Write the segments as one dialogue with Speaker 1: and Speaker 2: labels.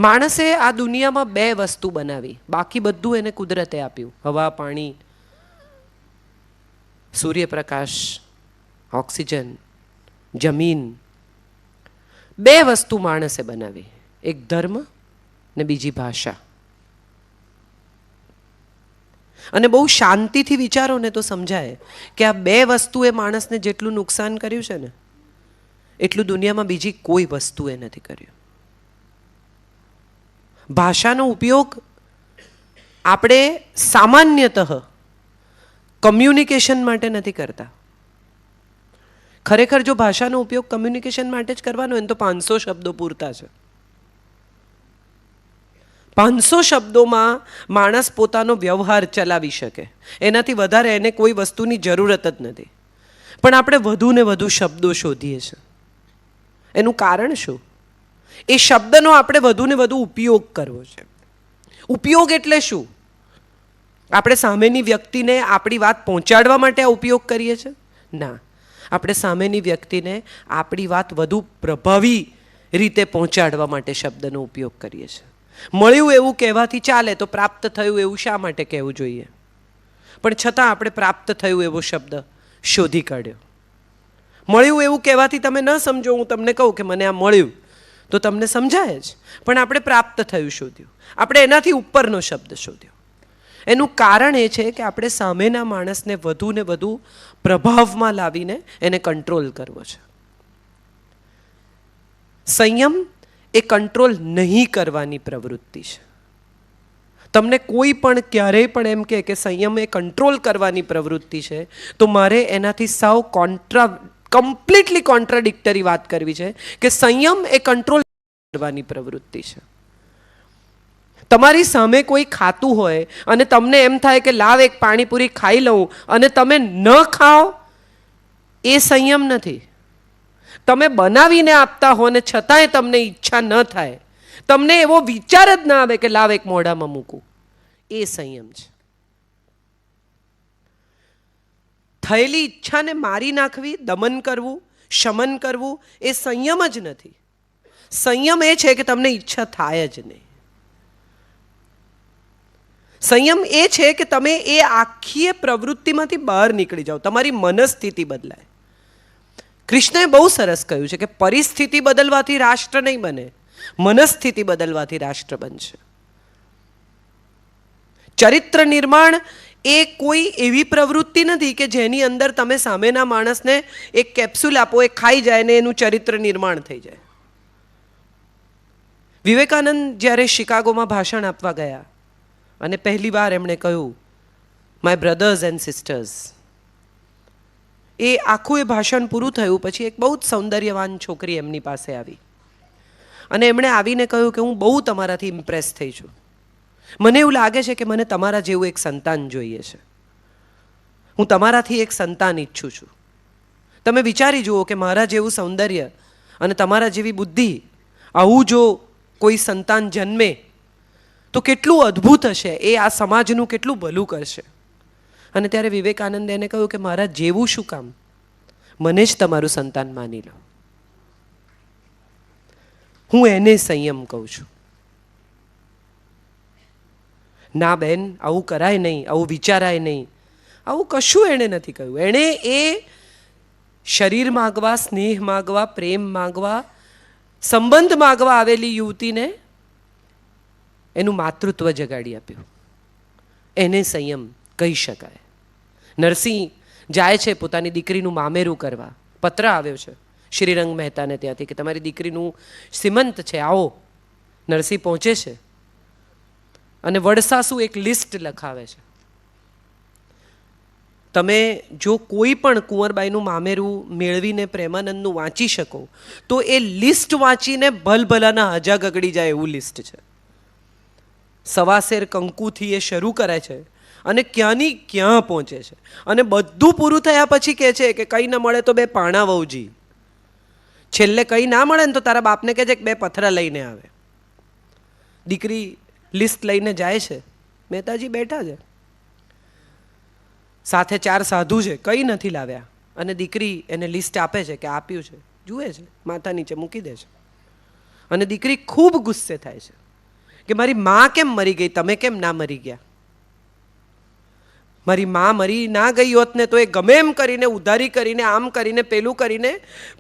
Speaker 1: માણસે આ દુનિયામાં બે વસ્તુ બનાવી, બાકી બધું એને કુદરતે આપ્યું. હવા, પાણી, સૂર્યપ્રકાશ, ઓક્સિજન, જમીન. બે વસ્તુ માણસે બનાવી, એક ધર્મ ને બીજી ભાષા. અને બહુ શાંતિથી વિચારો ને તો સમજાય કે આ બે વસ્તુએ માણસને જેટલું નુકસાન કર્યું છે ને એટલું દુનિયામાં બીજી કોઈ વસ્તુએ નથી કર્યું. ભાષાનો ઉપયોગ આપણે સામાન્યતઃ કમ્યુનિકેશન માટે નથી કરતા. ખરેખર જો ભાષાનો ઉપયોગ કમ્યુનિકેશન માટે જ કરવાનો હોય ને તો 500 શબ્દો પૂરતા છે. 500 શબ્દોમાં માણસ પોતાનો વ્યવહાર ચલાવી શકે, એનાથી વધારે એને કોઈ વસ્તુની જરૂરત જ નથી. પણ આપણે વધુ ને વધુ શબ્દો શોધીએ છીએ. એનું કારણ શું? એ શબ્દનો આપણે વધુ ને વધુ ઉપયોગ કરવો છે. ઉપયોગ એટલે શું? આપણે સામેની વ્યક્તિને આપણી વાત પહોંચાડવા માટે આ ઉપયોગ કરીએ છીએ? ના, આપણે સામેની વ્યક્તિને આપણી વાત વધુ પ્રભાવી રીતે પહોંચાડવા માટે શબ્દનો ઉપયોગ કરીએ છીએ. મળ્યું એવું કહેવાથી ચાલે તો પ્રાપ્ત થયું એવું શા માટે કહેવું જોઈએ? પણ છતાં આપણે પ્રાપ્ત થયું એવો શબ્દ શોધી કાઢ્યો. મળ્યું એવું કહેવાથી તમે ન સમજો, હું તમને કહું કે મને આ મળ્યું તો તમને સમજાય જ, પણ આપણે પ્રાપ્ત થયું શોધ્યું, આપણે એનાથી ઉપરનો શબ્દ શોધ્યો. એનું કારણ એ છે કે આપણે સામેના માણસને વધુ ને વધુ પ્રભાવમાં લાવીને એને કંટ્રોલ કરવો છે. સંયમ એ કંટ્રોલ નહીં કરવાની પ્રવૃત્તિ છે. તમને કોઈ પણ ક્યારેય પણ એમ કે સંયમ એ કંટ્રોલ કરવાની પ્રવૃત્તિ છે તો મારે એનાથી સાવ કમ્પ્લીટલી કોન્ટ્રાડિક્ટરી વાત કરવી છે કે સંયમ એ કંટ્રોલ કરવાની પ્રવૃત્તિ છે. તમારી સામે કોઈ ખાતું હોય અને તમને એમ થાય કે લાવ એક પાણીપુરી ખાઈ લઉં અને તમે ન ખાઓ, એ સંયમ નથી. તમે બનાવીને આપતા હો ને છતાંય તમને ઈચ્છા ન થાય, તમને એવો વિચાર જ ના આવે કે લાવ એક મોઢામાં મૂકું, એ સંયમ છે. થયેલી ઈચ્છાને મારી નાખવી, દમન કરવું, શમન કરવું એ સંયમ જ નથી. સંયમ એ છે કે તમને ઈચ્છા થાય જ નહીં. સંયમ એ છે કે તમે એ આખી પ્રવૃત્તિમાંથી બહાર નીકળી જાઓ, તમારી મનસ્થિતિ બદલાય. કૃષ્ણએ બહુ સરસ કહ્યું છે કે પરિસ્થિતિ બદલવાથી રાષ્ટ્ર નહીં બને, મનસ્થિતિ બદલવાથી રાષ્ટ્ર બનશે. ચરિત્ર નિર્માણ એ કોઈ એવી પ્રવૃત્તિ નથી કે જેની અંદર તમે સામેના માણસને એક કેપ્સ્યુલ આપો, એ ખાઈ જાય ને એનું ચરિત્ર નિર્માણ થઈ જાય. વિવેકાનંદ જ્યારે શિકાગોમાં ભાષણ આપવા ગયા અને પહેલી વાર એમણે કહ્યું, માય બ્રધર્સ એન્ડ સિસ્ટર્સ. એ આખું એ ભાષણ પૂરું થયું પછી એક બહુ જ સૌંદર્યવાન છોકરી એમની પાસે આવી અને એમણે આવીને કહ્યું કે હું બહુ તમારાથી ઇમ્પ્રેસ થઈ છું. મને એવું લાગે છે કે મને તમારા જેવું એક સંતાન જોઈએ છે. હું તમારાથી એક સંતાન ઈચ્છું છું. તમે વિચારી જુઓ કે મારા જેવું સૌંદર્ય અને તમારા જેવી બુદ્ધિ, આવું જો કોઈ સંતાન જન્મે તો કેટલું અદ્ભુત હશે, એ આ સમાજનું કેટલું ભલું કરશે. અને ત્યારે વિવેકાનંદે એને કહ્યું કે મારા જેવું શું કામ, મને જ તમારું સંતાન માની લો. હું એને સંયમ કહું છું. ના બેન, આવું કરાય નહીં, આવું વિચારાય નહીં, આવું કશું એણે નથી કહ્યું. એણે એ શરીર માગવા, સ્નેહ માગવા, પ્રેમ માગવા, સંબંધ માગવા આવેલી યુવતીને એનું માતૃત્વ જગાડી આપ્યું. એને સંયમ કહી શકાય. નરસિંહ જાય છે પોતાની દીકરીનું મામેરું કરવા. પત્ર આવ્યો છે શ્રીરંગ મહેતાને ત્યાંથી કે તમારી દીકરીનું સીમંત છે, આવો. નરસિંહ પહોંચે છે અને વડસાસુ એક લિસ્ટ લખાવે છે. તમે જો કોઈ પણ કુંવરબાઈનું મામેરું મેળવીને પ્રેમાનંદનું વાંચી શકો તો એ લિસ્ટ વાંચીને ભલભલાના હજા ગગડી જાય એવું લિસ્ટ છે. સવાસેર કંકુથી એ શરૂ કરે છે અને ક્યાંની ક્યાં પહોંચે છે. અને બધું પૂરું થયા પછી કહે છે કે કંઈ ન મળે તો બે પાણા વહુજી, છેલ્લે કંઈ ના મળે ને તો તારા બાપને કહે છે કે બે પથરા લઈને આવે. દીકરી લિસ્ટ લઈને જાય છે, મહેતાજી બેઠા છે, સાથે 4 સાધુ છે, કંઈ નથી લાવ્યા. અને દીકરી એને લિસ્ટ આપે છે કે આપ્યું છે, જુએ છે, માથા નીચે મૂકી દે છે. અને દીકરી ખૂબ ગુસ્સે થાય છે કે મારી મા કેમ મરી ગઈ, તમે કેમ ના મરી ગયા? મારી મા મરી ના ગઈ હોત ને તો એ ગમે એમ કરીને ઉધારી કરીને આમ કરીને પેલું કરીને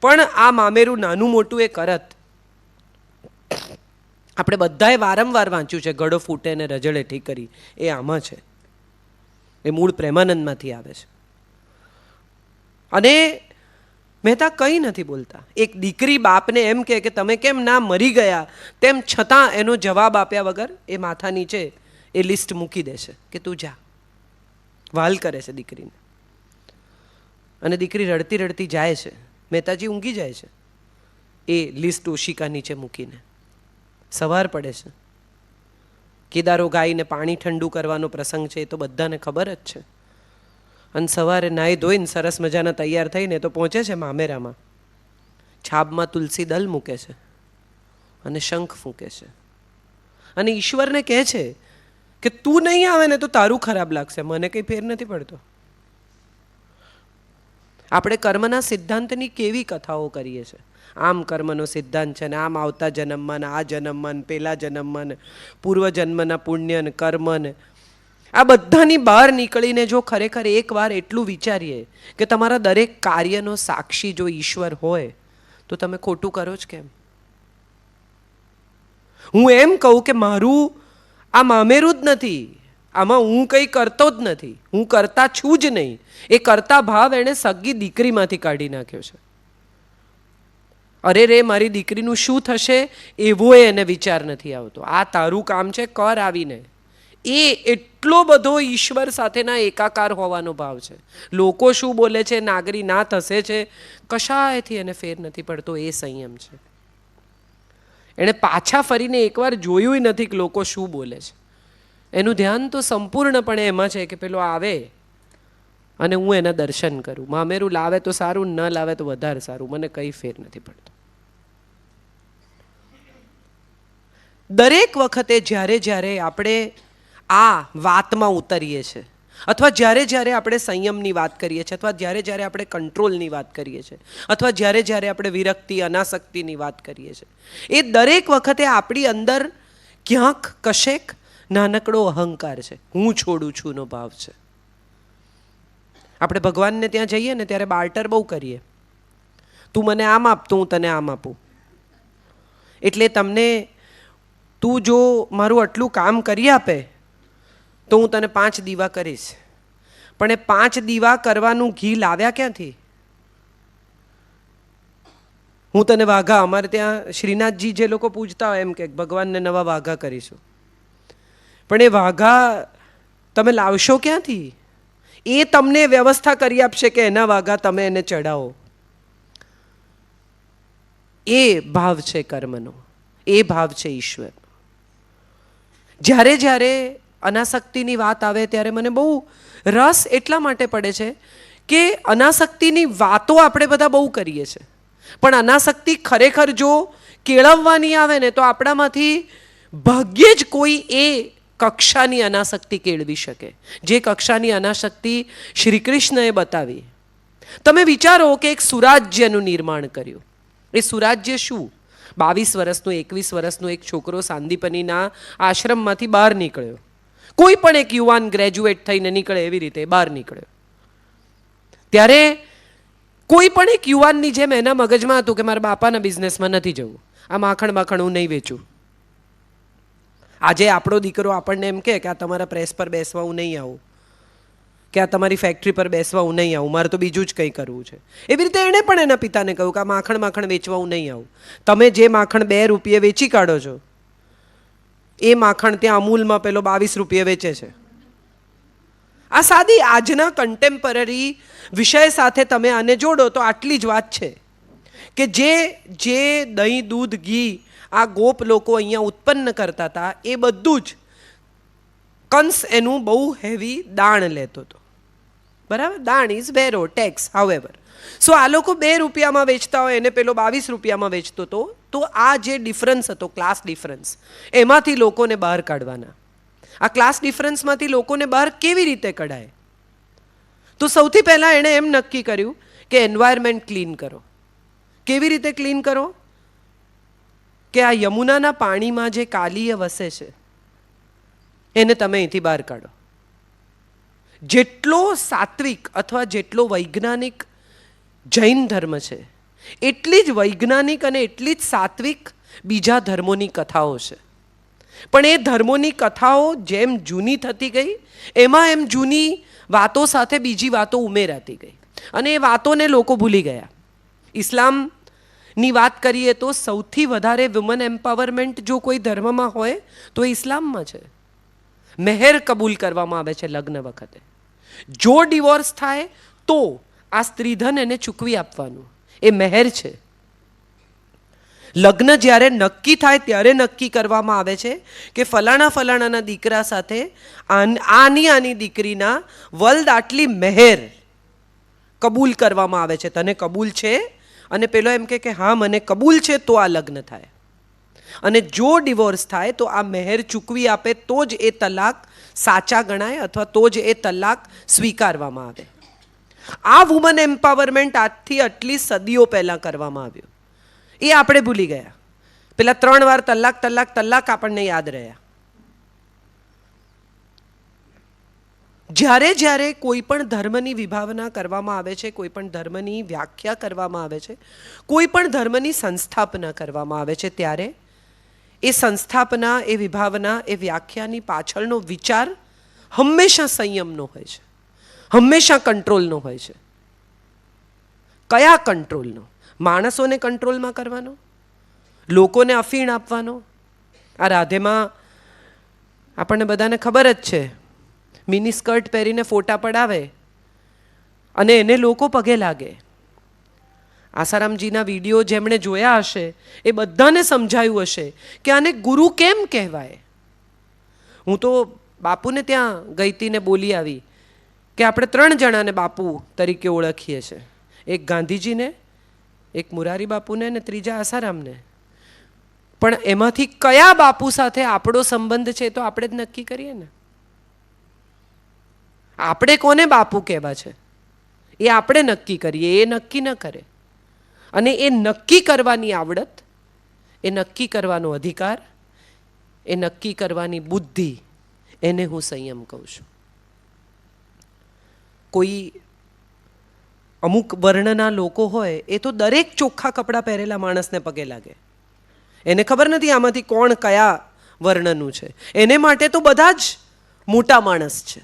Speaker 1: પણ આ મામેરું નાનું મોટું એ કરત. આપણે બધાએ વારંવાર વાંચ્યું છે ઘડો ફૂટે ને રજળે ઠીકરી, એ આમાં છે. એ મૂળ પ્રેમાનંદમાંથી આવે છે. અને મહેતા કંઈ નથી બોલતા. એક દીકરી બાપને એમ કહે કે તમે કેમ ના મરી ગયા, તેમ છતાં એનો જવાબ આપ્યા વગર એ માથા નીચે એ લિસ્ટ મૂકી દેશે કે તું જા. વાલ કરે છે દીકરીને. અને દીકરી રડતી રડતી જાય છે. મહેતાજી ઊંઘી જાય છે એ લિસ્ટ ઓશિકા નીચે મૂકીને. સવાર પડે છે. કેદારો ગાઈને પાણી ઠંડુ કરવાનો પ્રસંગ છે, એ તો બધાને ખબર જ છે. અને સવારે નાહી ધોઈને સરસ મજાના તૈયાર થઈને તો પહોંચે છે મામેરામાં. છાબમાં તુલસી દલ મૂકે છે અને શંખ ફૂંકે છે અને ઈશ્વરને કહે છે કે તું નહીં આવે ને તો તારું ખરાબ લાગશે, મને કંઈ ફેર નથી પડતો. આપણે કર્મના સિદ્ધાંતની કેવી કથાઓ કરીએ છીએ. આમ કર્મનો સિદ્ધાંત છે ને આમ આવતા જન્મમાં ને આ જન્મમાં પેલા જન્મમાં પૂર્વજન્મના પુણ્ય ને કર્મ ને આ બધાની બહાર નીકળીને જો ખરેખર એકવાર એટલું વિચારીએ કે તમારા દરેક કાર્યનો સાક્ષી જો ઈશ્વર હોય તો તમે ખોટું કરો જ કેમ? હું એમ કહું કે મારું આ મામેરું જ નથી, આમાં હું કંઈ કરતો જ નથી, હું કરતા છું જ નહીં. એ કરતા ભાવ એણે સગી દીકરીમાંથી કાઢી નાખ્યો છે. અરે રે મારી દીકરીનું શું થશે એવો એને વિચાર નથી આવતો. આ તારું કામ છે, કર આવીને. એ એટલો બધો ઈશ્વર સાથેના એકાકાર હોવાનો ભાવ છે. લોકો શું બોલે છે, નાગરી ના થશે છે, કશાયથી એને ફેર નથી પડતો. એ સંયમ છે. એણે પાછા ફરીને એકવાર જોયું નથી કે લોકો શું બોલે છે. એનું ધ્યાન તો સંપૂર્ણપણે એમાં છે કે પેલો આવે અને હું એના દર્શન કરું. મામેરું લાવે તો સારું, ન લાવે તો વધારે સારું, મને કંઈ ફેર નથી પડતો. દરેક વખતે જ્યારે જ્યારે આપણે આ વાતમાં ઉતરીએ છીએ અથવા જ્યારે જ્યારે આપણે સંયમની વાત કરીએ છીએ અથવા જ્યારે જ્યારે આપણે કંટ્રોલની વાત કરીએ છીએ અથવા જ્યારે જ્યારે આપણે વિરક્તિ અનાસક્તિની વાત કરીએ છીએ, એ દરેક વખતે આપણી અંદર ક્યાંક કશેક નાનકડો અહંકાર છે, હું છોડું છું નો ભાવ છે. આપણે ભગવાનને ત્યાં જઈએ ને ત્યારે બાર્ટર બહુ કરીએ. તું મને આમ આપ તો હું તને આમ આપું. એટલે તમને તું જો મારું આટલું કામ કરી આપે તો હું તને 5 દીવા કરીશ. પણ એ 5 દીવા કરવાનું ઘી લાવ્યા ક્યાંથી? હું તને વાઘા, અમારે ત્યાં શ્રીનાથજી જે લોકો પૂજતા હોય એમ કે ભગવાનને નવા વાઘા કરીશું. પણ એ વાઘા તમે લાવશો ક્યાંથી? એ તમને વ્યવસ્થા કરી આપશે કે એના વાઘા તમે એને ચડાવો. એ ભાવ છે કર્મનો, એ ભાવ છે ઈશ્વર. જ્યારે જ્યારે અનાસક્તિની વાત આવે ત્યારે મને બહુ રસ એટલા માટે પડે છે કે અનાસક્તિની વાતો આપણે બધા બહુ કરીએ છીએ, પણ અનાસક્તિ ખરેખર જો કેળવવાની આવે ને તો આપણામાંથી ભાગ્યે જ કોઈ એ કક્ષાની અનાસક્તિ કેળવી શકે જે કક્ષાની અનાસક્તિ શ્રી કૃષ્ણએ બતાવી. તમે વિચારો કે એક સુરાજ્યનું નિર્માણ કર્યું. એ સુરાજ્ય શું? 22 વર્ષનો 21 વર્ષનો એક છોકરો સાંદીપનીના આશ્રમમાંથી બહાર નીકળ્યો. કોઈ પણ એક યુવાન ગ્રેજ્યુએટ થઈને નીકળે એવી રીતે બહાર નીકળ્યો. ત્યારે કોઈ પણ એક યુવાનની જેમ એના મગજમાં હતું કે મારા બાપાના બિઝનેસમાં નથી જવું, આ માખણ હું નહીં વેચું. આજે આપણો દીકરો આપણને એમ કહે કે આ તમારા પ્રેસ પર બેસવા હું નહીં આવું, કે આ તમારી ફેક્ટરી પર બેસવા હું નહીં આવું, મારે તો બીજું જ કંઈ કરવું છે. એવી રીતે એણે પણ એના પિતાને કહ્યું કે આ માખણ વેચવા હું નહીં આવું. તમે જે માખણ 2 રૂપિયે વેચી કાઢો છો એ માખણ ત્યાં અમૂલમાં પેલો 22 રૂપિયે વેચે છે. આ સાદી આજના કન્ટેમ્પરરી વિષય સાથે તમે આને જોડો તો આટલી જ વાત છે કે જે દહીં દૂધ ઘી આ ગોપ લોકો અહીંયા ઉત્પન્ન કરતા હતા એ બધું જ કંસ એનું બહુ હેવી દાણ લેતો હતો. બરાબર? દાણ ઇઝ વેરો, ટેક્સ, હાઉએવર. સો આ લોકો 2 રૂપિયામાં વેચતા હોય એને પેલો 22 રૂપિયામાં વેચતો હતો. તો આ જે ડિફરન્સ હતો, ક્લાસ ડિફરન્સ, એમાંથી લોકોને બહાર કાઢવાના. આ ક્લાસ ડિફરન્સમાંથી લોકોને બહાર કેવી રીતે કઢાય? તો સૌથી પહેલાં એણે એમ નક્કી કર્યું કે એન્વાયરમેન્ટ ક્લીન કરો. કેવી રીતે ક્લીન કરો? કે આ યમુનાના પાણીમાં જે કાલીય વસે છે એને તમે અહીંથી બહાર કાઢો. જેટલો સાત્વિક અથવા જેટલો વૈજ્ઞાનિક જૈન ધર્મ છે, એટલી જ વૈજ્ઞાનિક અને એટલી જ સાત્વિક બીજા ધર્મોની કથાઓ છે. પણ એ ધર્મોની કથાઓ જેમ જૂની થતી ગઈ, એમાં એમ જૂની વાતો સાથે બીજી વાતો ઉમેરાતી ગઈ અને એ વાતોને લોકો ભૂલી ગયા. ઇસ્લામની વાત કરીએ તો સૌથી વધારે વુમન એમ્પાવરમેન્ટ જો કોઈ ધર્મમાં હોય તો એ ઇસ્લામમાં છે. મહેર કબૂલ કરવામાં આવે છે લગ્ન વખતે. જો ડિવોર્સ થાય તો આ સ્ત્રીધન એને ચૂકવી આપવાનું, એ મહેર છે. લગ્ન જ્યારે નક્કી થાય ત્યારે નક્કી કરવામાં આવે છે કે ફલાણા ફલાણાના દીકરા સાથે આની દીકરીના વલ્દ આટલી મહેર કબૂલ કરવામાં આવે છે. તને કબૂલ છે? અને પેલો એમ કે હા મને કબૂલ છે, તો આ લગ્ન થાય. અને જો ડિવોર્સ થાય તો આ મહેર ચૂકવી આપે તો જ એ તલાક સાચા ગણાય અથવા તો જ એ તલાક સ્વીકારવામાં આવે. આ વુમન એમ્પાવરમેન્ટ આજથી આટલી સદીઓ પહેલાં કરવામાં આવ્યું, એ આપણે ભૂલી ગયા. પેલા 3 વાર તલાક તલાક તલાક આપણને યાદ રહ્યા. જ્યારે જ્યારે કોઈ પણ ધર્મની વિભાવના કરવામાં આવે છે, કોઈ પણ ધર્મની વ્યાખ્યા કરવામાં આવે છે, કોઈ પણ ધર્મની સંસ્થાપના કરવામાં આવે છે, ત્યારે એ સંસ્થાપના, એ વિભાવના, એ વ્યાખ્યાની પાછળનો વિચાર હંમેશા સંયમનો હોય છે, હંમેશા કંટ્રોલનો હોય છે. કયા કંટ્રોલનો? માણસોને કંટ્રોલમાં કરવાનો, લોકોને અફીણ આપવાનો. આ રાધેમાં આપણને બધાને ખબર જ છે, મિની સ્કર્ટ પહેરીને ફોટા પડાવે અને એને લોકો પગે લાગે. આસારામજીના વિડીયો જેમણે જોયા હશે એ બધાને સમજાયું હશે કે આને ગુરુ કેમ કહેવાય. હું તો બાપુને ત્યાં ગઈ હતી ને બોલી આવી કે આપણે 3 જણાને બાપુ તરીકે ઓળખીએ છીએ, એક ગાંધીજીને, એક મુરારી બાપુને ને ત્રીજા આસારામને. પણ એમાંથી કયા બાપુ સાથે આપણો સંબંધ છે તો આપણે જ નક્કી કરીએ ને. આપણે કોને બાપુ કહેવા છે એ આપણે નક્કી કરીએ, એ નક્કી ન કરે. અને એ નક્કી કરવાની આવડત, એ નક્કી કરવાનો અધિકાર, એ નક્કી કરવાની બુદ્ધિ, એને હું સંયમ કહું છું. કોઈ અમુક વર્ણના લોકો હોય એ તો દરેક ચોખ્ખા કપડાં પહેરેલા માણસને પગે લાગે. એને ખબર નથી આમાંથી કોણ કયા વર્ણનું છે. એને માટે તો બધા જ મોટા માણસ છે.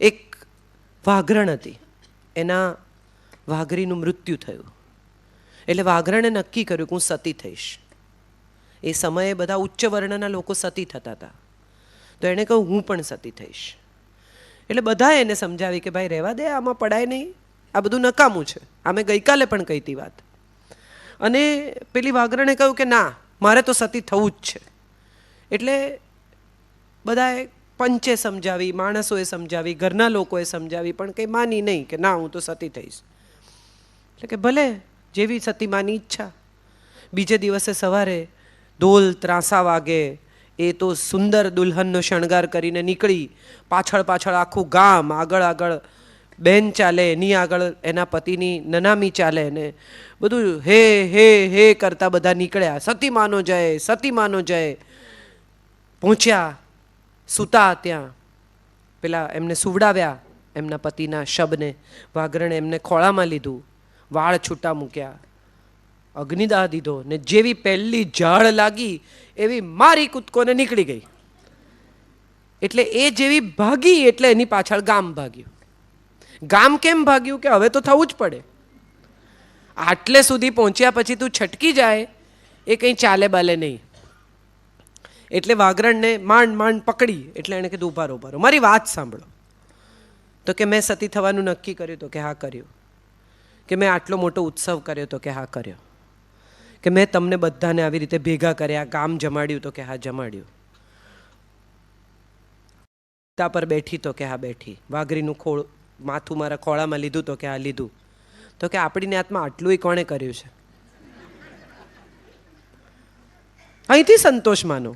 Speaker 1: એક વાઘરણ હતી, એના વાઘરીનું મૃત્યુ થયું. એટલે વાઘરણે નક્કી કર્યું કે હું સતી થઈશ. એ સમયે બધા ઉચ્ચ વર્ણના લોકો સતી થતા હતા, તો એણે કહ્યું હું પણ સતી થઈશ. એટલે બધાએ એને સમજાવી કે ભાઈ રહેવા દે, આમાં પડાય નહીં, આ બધું નકામું છે. અમે ગઈકાલે પણ કહી હતી વાત. અને પેલી વાઘરણે કહ્યું કે ના, મારે તો સતી થવું જ છે. એટલે બધાએ પંચે સમજાવી, માણસોએ સમજાવી, ઘરના લોકોએ સમજાવી, પણ કંઈ માની નહીં કે ના હું તો સતી થઈશ. એટલે કે ભલે, જેવી સતીમાની ઈચ્છા. બીજે દિવસે સવારે ઢોલ ત્રાંસા વાગે, એ તો સુંદર દુલ્હનનો શણગાર કરીને નીકળી. પાછળ પાછળ આખું ગામ, આગળ આગળ બેન ચાલે, એની આગળ એના પતિની નનામી ચાલે ને બધું હે હે હે કરતા બધા નીકળ્યા. સતીમાનો જય, સતીમાનો જય. પહોંચ્યા, સૂતા ત્યાં. પેલા એમને સુવડાવ્યા, એમના પતિના શબને. વાઘરણે એમને ખોળામાં લીધું, વાળ છૂટા મૂક્યા, અગ્નિદાહ દીધો ને જેવી પહેલી ઝાડ લાગી એવી મારી કૂદકોને નીકળી ગઈ. એટલે એ જેવી ભાગી એટલે એની પાછળ ગામ ભાગ્યું. ગામ કેમ ભાગ્યું? કે હવે તો થવું જ પડે. આટલે સુધી પહોંચ્યા પછી તું છટકી જાય એ કંઈ ચાલે બાલે નહીં. એટલે વાઘરણને માંડ માંડ પકડી. એટલે એણે કીધું ઉભા રહો, ઉભા રહો, મારી વાત સાંભળો. તો કે મેં સતી થવાનું નક્કી કર્યું. તો કે હા કર્યું. કે મેં આટલો મોટો ઉત્સવ કર્યો. તો કે હા કર્યો. કે મેં તમને બધાને આવી રીતે ભેગા કર્યા, ગામ જમાડ્યું. તો કે હા જમાડ્યું. તા પર બેઠી. તો કે હા બેઠી. વાઘરીનું ખોળ માથું મારા ખોળામાં લીધું. તો કે હા લીધું. તો કે આપણી નાતમાં આટલું કોણે કર્યું છે? અહીંથી સંતોષ માનો.